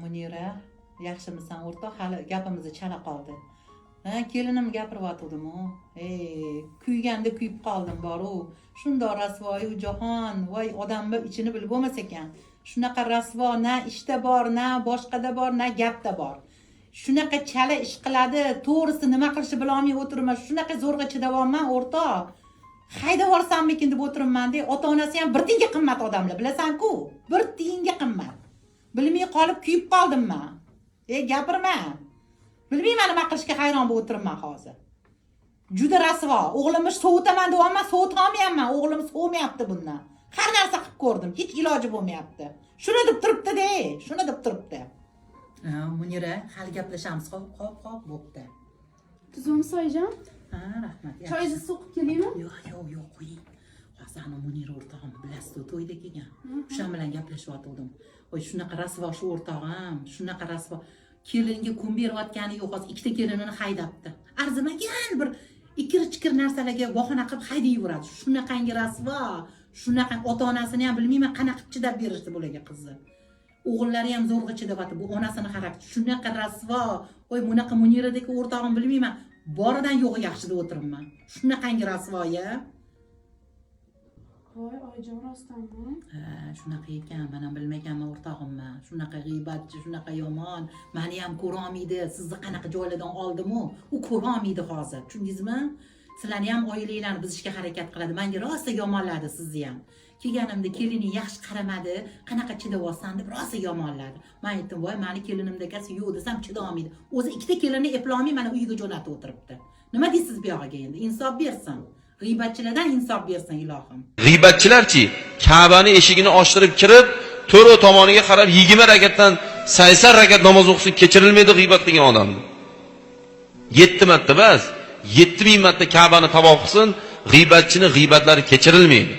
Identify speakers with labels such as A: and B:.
A: Munira, yaxshimisan o'rtoq? Hali gapimizni chala qoldi. Kelinim gapiryotgandim-ku. Kuyganda kuyib qoldim boru. Shundoq rasvoyu jahon, voy odamni ichini bilib bo'lmas ekan. Shunaqa rasvo na ishda bor, na boshqada bor, na gapda bor. Shunaqa chala ish qiladi, to'g'risi nima qilishni bilolmay o'tirman. Shunaqa zo'rg'a chidayapman o'rtoq. Haydab yuborsammikin deb o'tiribman-da. Ota-onasi ham bir tiyinga qimmat odamlar, bilasan-ku. Bir tiyinga qimmat. Bilmay qolib kuyib qoldim-man. Gapirma. Bilmayman nima qilishga hayron bo'lib o'tiribman hozir. Juda rasvo. O'g'limni sovutaman deyapman, sovutolmayapman. O'g'lim sovmayapti bundan. Har narsa qilib ko'rdim, hech iloji bo'lmayapti. Shuni deb turibdi-da, shuni deb turibdi. Munira, hali gaplashamiz. Hop, bo'pti.
B: Tuzum soyjon?
A: Rahmat.
B: Choyni so'qib kelaymi?
A: Yo'q, qo'ying. Hozir ana Munira o'rtog'im bilasiz, to'yda kelgan. O'sha bilan gaplashyotgandim. Voy, shunaqa rasvo shu o'rtog'im, shunaqa rasvo. Kelinga kun berayotgani yo'q, hozir ikkita kelinini haydabdi. Arzimagan bir ikir-chikir narsalarga bahona qilib haydab yuradi. Shunaqangi rasvo, shunaqa ota-onasini ham bilmayman qanaqa chidab berishdi bularga qizni. O'g'illari ham zo'rg'a chidayapti, bu onasini xarakteri shunaqa rasvo. Voy, bunaqa Muniradagi o'rtog'im bilmayman, boridan yo'g'i yaxshi deb o'tiribman. Shunaqangi rasvoya.
B: Voy, oyijon rostdanmi?
A: Shunaqa ekan, men ham bilmaganman o'rtog'imman. Shunaqa g'iybatchi, shunaqa yomon. Meni ham ko'rolmaydi. Sizni qanaqa joylardan oldim-u, u ko'rolmaydi hozir. Tushundingizmi? Sizlarni ham oilanglarni buzishga harakat qiladi. Menga rosa yomonladi sizni ham. Kelganimda kelining yaxshi qaramadi, qanaqa chidayapsan deb rosa yomonladi. Men aytdim, voy, meni kelinimda kasi yo'q desam chidolmaydi. O'zi ikkita kelinni eplolmay mana uyiga jo'natib o'tiribdi. Nima deysiz bu yog'iga endi? Insof bersin. G'iybatchilardan insof bersin ilohim.
C: G'iybatchilarchi, Ka'bani eshigini ochtirib kirib, to'ri tomoniga qarab 20 rakatdan 80 rakat namoz o'qisa kechirilmaydi g'iybat qilgan odamni. 7 marta bas, 7000 marta Ka'bani tavof qilsin, g'iybatchini g'iybatlari kechirilmaydi.